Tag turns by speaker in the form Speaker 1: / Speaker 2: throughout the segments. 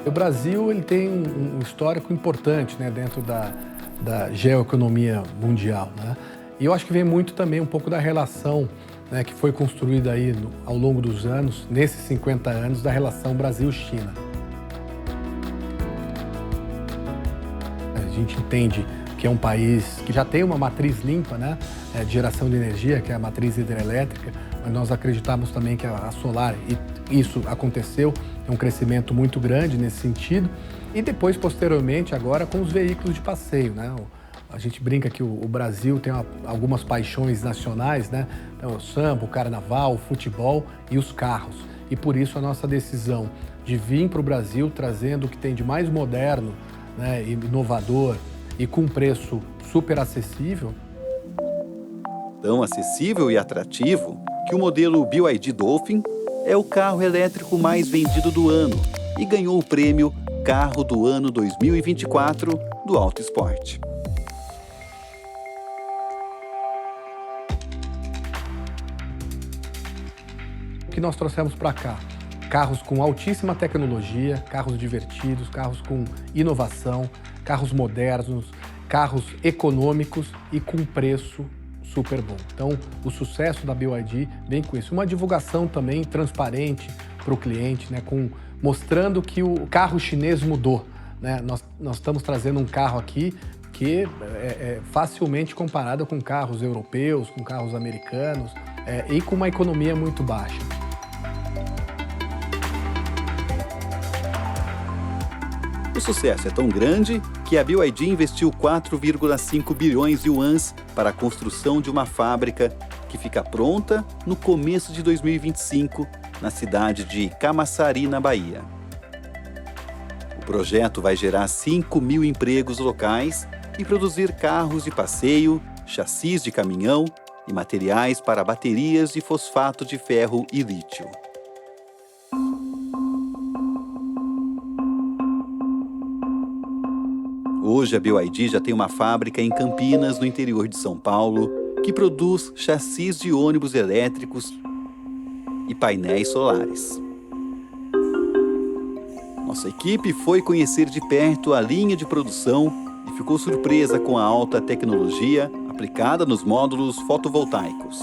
Speaker 1: O Brasil ele tem um histórico importante, né, dentro da geoeconomia mundial, né? E eu acho que vem muito também um pouco da relação, né, que foi construída aí ao longo dos anos, nesses 50 anos, da relação Brasil-China. A gente entende que é um país que já tem uma matriz limpa, né, de geração de energia, que é a matriz hidrelétrica, mas nós acreditamos também que a solar, e isso aconteceu, é um crescimento muito grande nesse sentido, e depois, posteriormente, agora com os veículos de passeio, né? A gente brinca que o Brasil tem algumas paixões nacionais, né? Então, o samba, o carnaval, o futebol e os carros. E por isso a nossa decisão de vir para o Brasil trazendo o que tem de mais moderno, né, e inovador e com preço super acessível.
Speaker 2: Tão acessível e atrativo que o modelo BYD Dolphin é o carro elétrico mais vendido do ano e ganhou o prêmio Carro do Ano 2024 do Auto Esporte.
Speaker 1: O que nós trouxemos para cá? Carros com altíssima tecnologia, carros divertidos, carros com inovação, carros modernos, carros econômicos e com preço super bom. Então, o sucesso da BYD vem com isso. Uma divulgação também transparente para o cliente, né, mostrando que o carro chinês mudou, né? Nós estamos trazendo um carro aqui que é facilmente comparado com carros europeus, com carros americanos, e com uma economia muito baixa.
Speaker 2: O sucesso é tão grande que a BYD investiu 4,5 bilhões de yuans para a construção de uma fábrica que fica pronta no começo de 2025, na cidade de Camaçari, na Bahia. O projeto vai gerar 5.000 empregos locais e produzir carros de passeio, chassis de caminhão e materiais para baterias de fosfato de ferro e lítio. Hoje a BYD já tem uma fábrica em Campinas, no interior de São Paulo, que produz chassis de ônibus elétricos e painéis solares. Nossa equipe foi conhecer de perto a linha de produção e ficou surpresa com a alta tecnologia aplicada nos módulos fotovoltaicos.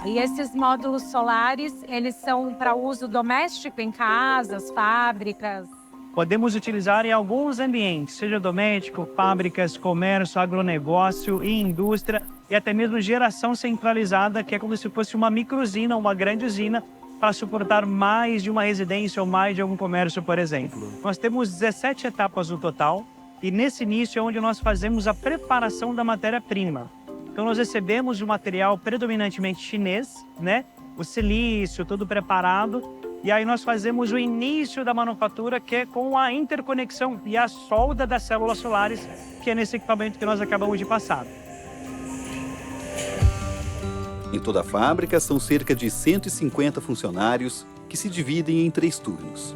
Speaker 3: E esses módulos solares, eles são para uso doméstico em casas, fábricas?
Speaker 4: Podemos utilizar em alguns ambientes, seja doméstico, fábricas, comércio, agronegócio e indústria, e até mesmo geração centralizada, que é como se fosse uma microusina, uma grande usina, para suportar mais de uma residência ou mais de algum comércio, por exemplo. Nós temos 17 etapas no total, e nesse início é onde nós fazemos a preparação da matéria-prima. Então nós recebemos o material predominantemente chinês, né? O silício, tudo preparado. E aí nós fazemos o início da manufatura, que é com a interconexão e a solda das células solares, que é nesse equipamento que nós acabamos de passar.
Speaker 2: Em toda a fábrica são cerca de 150 funcionários que se dividem em 3 turnos.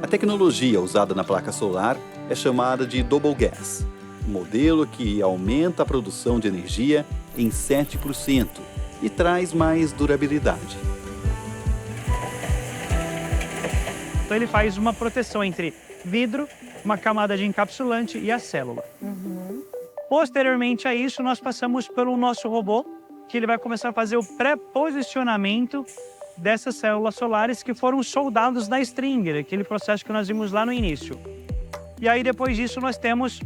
Speaker 2: A tecnologia usada na placa solar é chamada de Double Gas, um modelo que aumenta a produção de energia em 7% e traz mais durabilidade.
Speaker 4: Então ele faz uma proteção entre vidro, uma camada de encapsulante e a célula. Posteriormente a isso, nós passamos pelo nosso robô, que ele vai começar a fazer o pré-posicionamento dessas células solares que foram soldados na stringer, aquele processo que nós vimos lá no início. E aí, depois disso, nós temos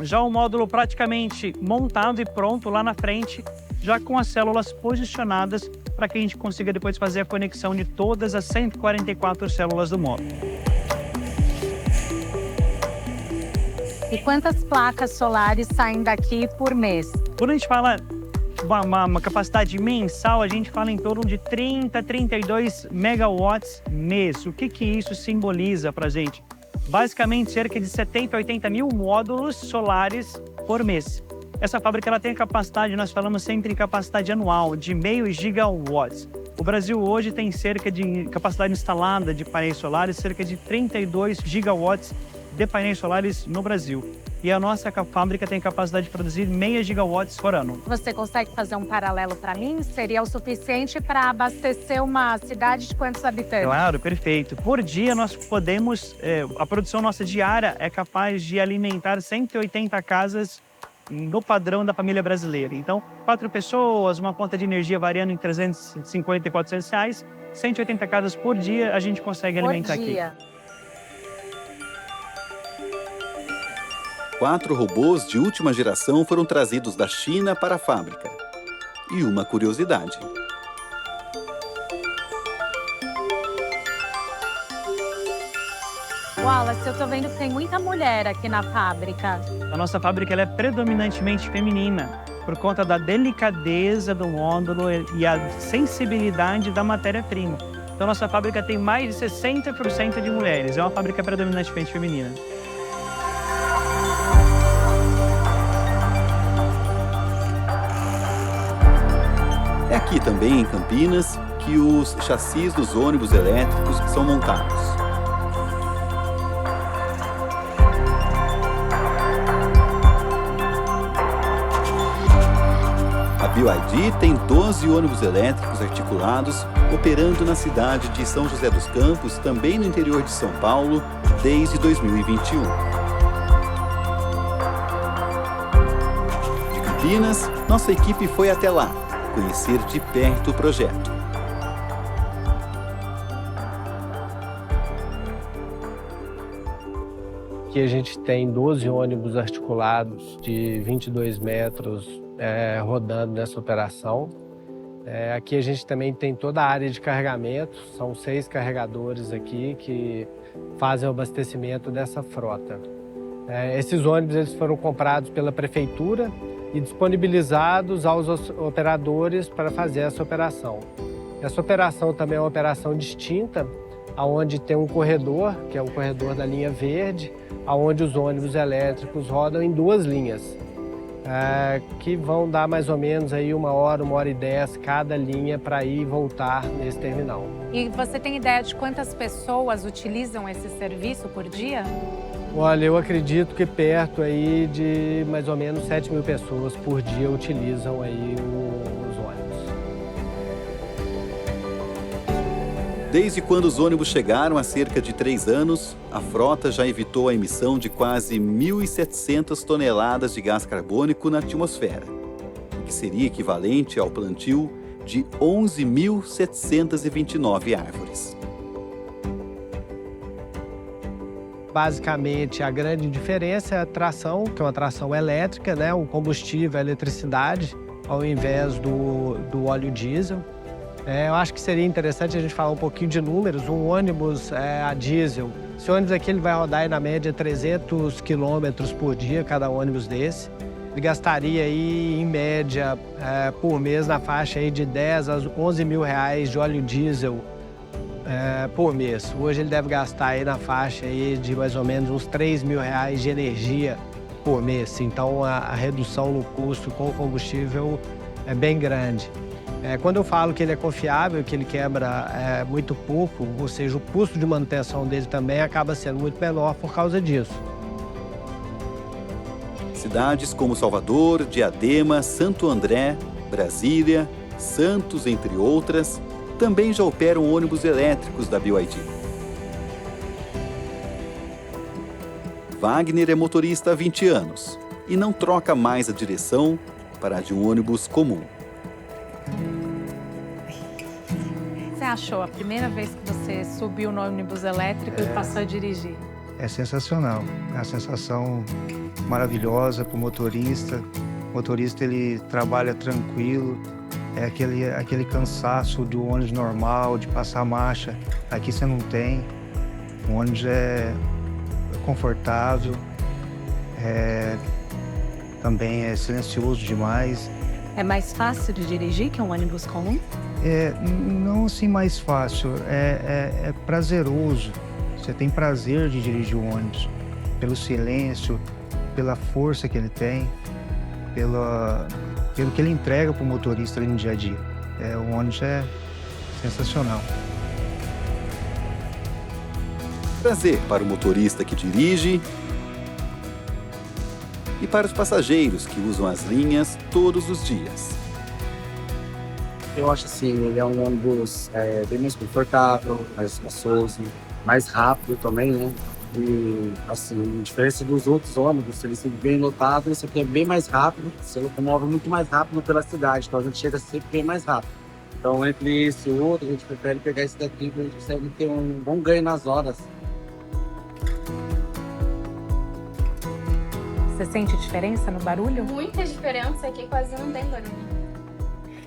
Speaker 4: já o módulo praticamente montado e pronto lá na frente, já com as células posicionadas para que a gente consiga depois fazer a conexão de todas as 144 células do módulo.
Speaker 3: E quantas placas solares saem daqui por mês?
Speaker 4: Quando a gente fala uma capacidade mensal, a gente fala em torno de 30 a 32 megawatts mês. O que isso simboliza para a gente? Basicamente, cerca de 70 a 80 mil módulos solares por mês. Essa fábrica ela tem a capacidade, nós falamos sempre em capacidade anual, de 0,5 gigawatts. O Brasil hoje tem cerca de capacidade instalada de painéis solares, cerca de 32 gigawatts de painéis solares no Brasil. E a nossa fábrica tem capacidade de produzir 0,5 gigawatts por ano.
Speaker 3: Você consegue fazer um paralelo para mim? Seria o suficiente para abastecer uma cidade de quantos habitantes?
Speaker 4: Claro, perfeito. Por dia, nós podemos... a produção nossa diária é capaz de alimentar 180 casas no padrão da família brasileira. Então, 4 pessoas, uma conta de energia variando em 350 e 400 reais, 180 casas por dia a gente consegue alimentar aqui.
Speaker 2: 4 robôs de última geração foram trazidos da China para a fábrica. E uma curiosidade.
Speaker 3: Wallace, eu tô vendo que tem muita mulher aqui na fábrica.
Speaker 4: A nossa fábrica ela é predominantemente feminina, por conta da delicadeza do módulo e a sensibilidade da matéria-prima. Então, a nossa fábrica tem mais de 60% de mulheres. É uma fábrica predominantemente feminina.
Speaker 2: É aqui também, em Campinas, que os chassis dos ônibus elétricos são montados. A BYD tem 12 ônibus elétricos articulados operando na cidade de São José dos Campos, também no interior de São Paulo, desde 2021. De Campinas, nossa equipe foi até lá, conhecer de perto o projeto.
Speaker 5: Aqui a gente tem 12 ônibus articulados de 22 metros rodando nessa operação. Aqui a gente também tem toda a área de carregamento, são 6 carregadores aqui que fazem o abastecimento dessa frota. Esses ônibus eles foram comprados pela prefeitura e disponibilizados aos operadores para fazer essa operação. Essa operação também é uma operação distinta, onde tem um corredor, que é o corredor da linha verde, onde os ônibus elétricos rodam em 2 linhas, que vão dar mais ou menos aí 1 hora, 1h10 cada linha para ir e voltar nesse terminal.
Speaker 3: E você tem ideia de quantas pessoas utilizam esse serviço por dia?
Speaker 5: Olha, eu acredito que perto aí de mais ou menos 7.000 pessoas por dia utilizam aí os ônibus.
Speaker 2: Desde quando os ônibus chegaram há cerca de 3 anos, a frota já evitou a emissão de quase 1.700 toneladas de gás carbônico na atmosfera, o que seria equivalente ao plantio de 11.729 árvores.
Speaker 5: Basicamente, a grande diferença é a tração, que é uma tração elétrica, né? O combustível, a eletricidade, ao invés do óleo diesel. Eu acho que seria interessante a gente falar um pouquinho de números. Um ônibus a diesel, esse ônibus aqui ele vai rodar aí, na média 300 quilômetros por dia, cada ônibus desse. Ele gastaria aí, em média, por mês, na faixa aí de 10 a 11 mil reais de óleo diesel por mês. Hoje ele deve gastar aí na faixa aí de mais ou menos uns 3 mil reais de energia por mês. Então a redução no custo com o combustível é bem grande. Quando eu falo que ele é confiável, que ele quebra muito pouco, ou seja, o custo de manutenção dele também acaba sendo muito menor por causa disso.
Speaker 2: Cidades como Salvador, Diadema, Santo André, Brasília, Santos, entre outras, também já operam ônibus elétricos da BYD. Wagner é motorista há 20 anos e não troca mais a direção para a de um ônibus comum.
Speaker 3: O que você achou a primeira vez que você subiu no ônibus elétrico e passou a dirigir?
Speaker 6: É sensacional, é uma sensação maravilhosa para o motorista. O motorista ele trabalha tranquilo, é aquele cansaço do ônibus normal, de passar marcha. Aqui você não tem. O ônibus é confortável, também é silencioso demais.
Speaker 3: É mais fácil de dirigir que um ônibus comum?
Speaker 6: Não assim mais fácil, é prazeroso. Você tem prazer de dirigir o ônibus, pelo silêncio, pela força que ele tem, pelo que ele entrega para o motorista ali no dia a dia. O ônibus é sensacional.
Speaker 2: Prazer para o motorista que dirige e para os passageiros que usam as linhas todos os dias.
Speaker 7: Eu acho assim, ele é um ônibus bem mais confortável, mais espaçoso, mais rápido também, né? E, assim, diferença dos outros ônibus, eles são bem lotados, esse aqui é bem mais rápido, se locomove muito mais rápido pela cidade, então a gente chega sempre bem mais rápido. Então, entre esse e o outro, a gente prefere pegar esse daqui, porque a gente consegue ter um bom ganho nas horas.
Speaker 3: Você sente diferença no barulho?
Speaker 8: Muita diferença, aqui quase não tem barulho.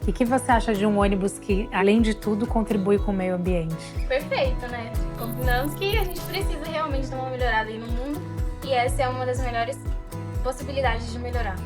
Speaker 3: E o que você acha de um ônibus que, além de tudo, contribui com o meio ambiente?
Speaker 8: Perfeito, né? Combinamos que a gente precisa realmente dar uma melhorada aí no mundo e essa é uma das melhores possibilidades de melhorar.